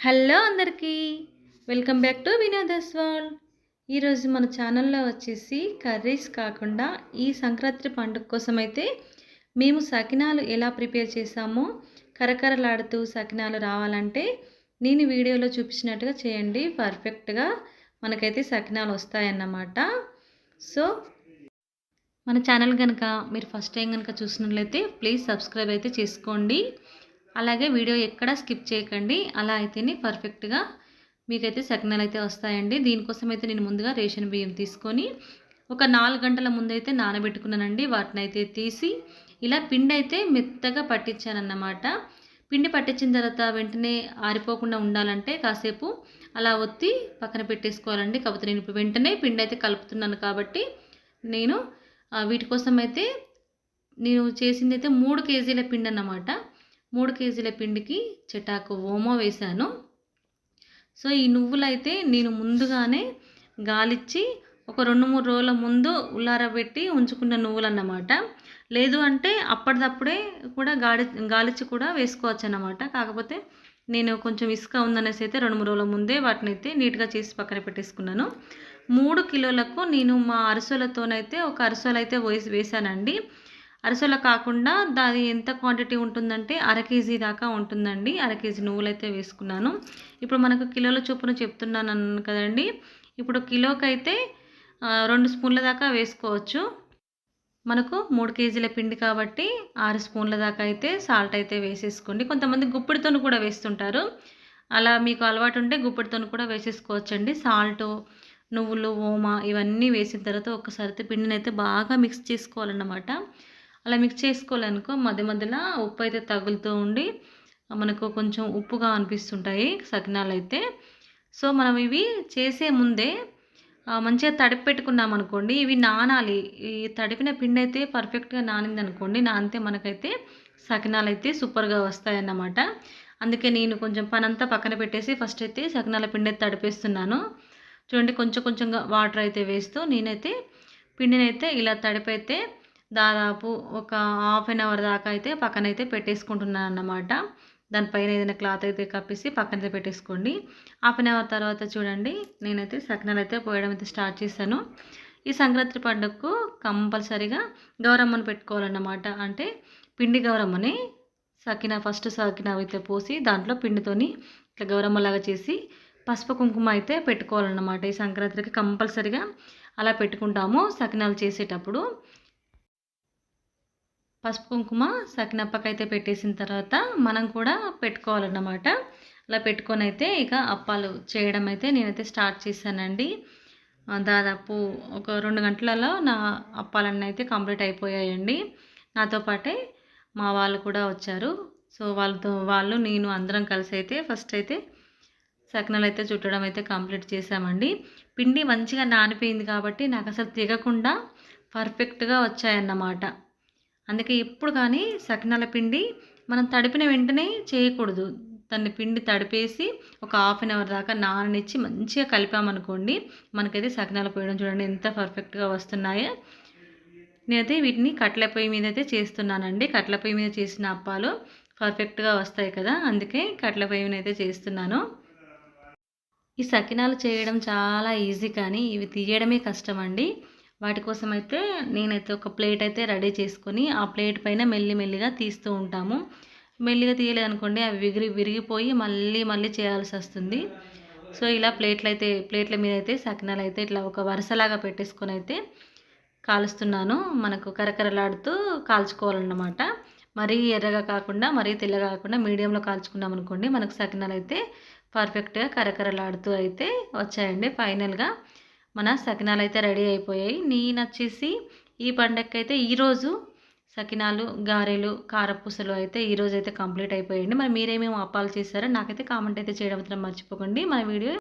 Hello అందరికీ welcome back to Vinoda's world. ఈరోజు మన ఛానల్లో వచ్చేసి కర్రీస్ కాకుండా ఈ సంక్రాంతి పండుగ కోసం అయితే మేము సకినాలు ఎలా ప్రిపేర్ చేసామో కరకరలాడుతూ సకినాలు రావాలంటే నేను వీడియోలో చూపించినట్టుగా చేయండి. పర్ఫెక్ట్గా మనకైతే సకినాలు వస్తాయన్నమాట. సో మన ఛానల్ కనుక మీరు ఫస్ట్ టైం కనుక చూసినట్లయితే ప్లీజ్ సబ్స్క్రైబ్ అయితే చేసుకోండి. అలాగే వీడియో ఎక్కడ స్కిప్ చేయకండి. అలా అయితేనే పర్ఫెక్ట్గా మీకైతే సకినాలు అయితే వస్తాయండి. దీనికోసం అయితే నేను ముందుగా రేషన్ బియ్యం తీసుకొని ఒక 4 గంటల ముందైతే నానబెట్టుకున్నానండి. వాటిని అయితే తీసి ఇలా పిండి అయితే మెత్తగా పట్టించానన్నమాట. పిండి పట్టించిన తర్వాత వెంటనే ఆరిపోకుండా ఉండాలంటే కాసేపు అలా ఒత్తి పక్కన పెట్టేసుకోవాలండి. కాకపోతే నేను ఇప్పుడు వెంటనే పిండి అయితే కలుపుతున్నాను కాబట్టి నేను వీటి కోసం అయితే నేను చేసింది అయితే 3 కేజీల పిండి అన్నమాట. 3 కేజీల పిండికి చెటాకు ఓమో వేశాను. సో ఈ నువ్వులైతే నేను ముందుగానే గాలిచ్చి ఒక 2-3 రోజుల ముందు ఉల్లారబెట్టి ఉంచుకున్న నువ్వులు అన్నమాట. లేదు అంటే అప్పటిదప్పుడే కూడా గాలిచ్చి కూడా వేసుకోవచ్చు అన్నమాట. కాకపోతే నేను కొంచెం ఇసుక ఉందనేసి అయితే 2-3 రోజుల ముందే వాటిని అయితే నీట్గా చేసి పక్కన పెట్టేసుకున్నాను. 3 కిలోలకు నేను మా అరిసెలతోనైతే ఒక అరిసెలు అయితే వేసానండి. అరిసెలు కాకుండా దాని ఎంత క్వాంటిటీ ఉంటుందంటే 1/2 కేజీ దాకా ఉంటుందండి. 1/2 కేజీ నువ్వులైతే వేసుకున్నాను. ఇప్పుడు మనకు కిలోల చొప్పున చెప్తున్నాను కదండి. ఇప్పుడు కిలోకైతే 2 స్పూన్ల దాకా వేసుకోవచ్చు. మనకు 3 కేజీల పిండి కాబట్టి 6 స్పూన్ల దాకా అయితే సాల్ట్ అయితే వేసేసుకోండి. కొంతమంది గుప్పిడితో కూడా వేస్తుంటారు. అలా మీకు అలవాటు ఉంటే గుప్పిడితో కూడా వేసేసుకోవచ్చండి. సాల్ట్, నువ్వులు, ఓమా ఇవన్నీ వేసిన తర్వాత ఒక్కసారి పిండిని అయితే బాగా మిక్స్ చేసుకోవాలన్నమాట. అలా మిక్స్ చేసుకోవాలనుకో మధ్య మధ్యలో ఉప్పు అయితే తగులుతూ ఉండి మనకు కొంచెం ఉప్పుగా అనిపిస్తుంటాయి సకినాలు అయితే. సో మనం ఇవి చేసే ముందే మంచిగా తడిపి పెట్టుకున్నాం అనుకోండి, ఇవి నానాలి. ఈ తడిపిన పిండి అయితే పర్ఫెక్ట్గా నానింది అనుకోండి, నానితే మనకైతే సకినాలు అయితే సూపర్గా వస్తాయన్నమాట. అందుకే నేను కొంచెం పనంతా పక్కన పెట్టేసి ఫస్ట్ అయితే సకినాల పిండి అయితే తడిపేస్తున్నాను. చూడండి, కొంచెం కొంచెంగా వాటర్ అయితే వేస్తూ నేనైతే పిండిని అయితే ఇలా తడిపైతే దాదాపు ఒక ½ అన్ అవర్ దాకా అయితే పక్కనైతే పెట్టేసుకుంటున్నాను అన్నమాట. దానిపైన ఏదైనా క్లాత్ అయితే కప్పేసి పక్కనైతే పెట్టేసుకోండి. ½ అన్ అవర్ తర్వాత చూడండి నేనైతే సకినాలు అయితే పోయడం అయితే స్టార్ట్ చేశాను. ఈ సంక్రాంతి పండుగకు కంపల్సరీగా గౌరమ్మను పెట్టుకోవాలన్నమాట. అంటే పిండి గౌరమ్మని ఫస్ట్ సకినా అయితే పోసి దాంట్లో పిండితోని ఇట్లా గౌరమ్మలాగా చేసి పసుపు కుంకుమ అయితే పెట్టుకోవాలన్నమాట. ఈ సంక్రాంతికి కంపల్సరీగా అలా పెట్టుకుంటాము. సకినాలు చేసేటప్పుడు పసుపు కుంకుమ సకినప్పకైతే పెట్టేసిన తర్వాత మనం కూడా పెట్టుకోవాలన్నమాట. అలా పెట్టుకొని అయితే ఇక అప్పాలు చేయడం అయితే నేనైతే స్టార్ట్ చేశానండి. దాదాపు ఒక 2 గంటలలో నా అప్పాలన్నీ అయితే కంప్లీట్ అయిపోయాయండి. నాతో పాటే మా వాళ్ళు కూడా వచ్చారు. సో వాళ్ళు నేను అందరం కలిసి అయితే ఫస్ట్ అయితే సకినాలు అయితే చుట్టడం అయితే కంప్లీట్ చేశామండి. పిండి మంచిగా నానిపోయింది కాబట్టి నాకు అసలు తెగకుండా పర్ఫెక్ట్గా వచ్చాయన్నమాట. అందుకే ఎప్పుడు కానీ సకినాల పిండి మనం తడిపిన వెంటనే చేయకూడదు. దాన్ని పిండి తడిపేసి ఒక ½ అన్ అవర్ దాకా నాననిచ్చి మంచిగా కలిపామనుకోండి, మనకైతే సకినాలు పోయడం చూడండి ఎంత పర్ఫెక్ట్గా వస్తున్నాయో. నేనైతే వీటిని కట్టెల పొయ్యి మీద అయితే చేస్తున్నానండి. కట్టెల పొయ్యి మీద చేసిన అప్పాలు పర్ఫెక్ట్గా వస్తాయి కదా, అందుకే కట్టెల పొయ్యి మీద అయితే చేస్తున్నాను. ఈ సకినాలు చేయడం చాలా ఈజీ కానీ ఇవి తీయడమే కష్టం అండి. వాటి కోసం అయితే నేనైతే ఒక ప్లేట్ అయితే రెడీ చేసుకొని ఆ ప్లేట్ పైన మెల్లిగా తీస్తూ ఉంటాము. మెల్లిగా తీయలేదనుకోండి అవి విరిగిపోయి మళ్ళీ చేయాల్సి వస్తుంది. సో ఇలా ప్లేట్ల మీద అయితే సకినాలు అయితే ఇట్లా ఒక వరుసలాగా పెట్టేసుకొని అయితే కాలుస్తున్నాను. మనకు కరకరలాడుతూ కాల్చుకోవాలన్నమాట. మరీ ఎర్రగా కాకుండా మరీ తెల్లగా కాకుండా మీడియంలో కాల్చుకున్నాం అనుకోండి, మనకు సకినాలు అయితే పర్ఫెక్ట్గా కరకరలాడుతూ అయితే వచ్చాయండి. ఫైనల్గా మన సకినాలు అయితే రెడీ అయిపోయాయి. నేను వచ్చేసి ఈ పండగకి అయితే ఈరోజు సకినాలు, గారెలు, కారపూసలు అయితే ఈరోజు అయితే కంప్లీట్ అయిపోయాయండి. మరి మీరేమేమి అప్పాలు చేశారో నాకైతే కామెంట్ అయితే చేయడం మాత్రం మర్చిపోకండి. మన వీడియో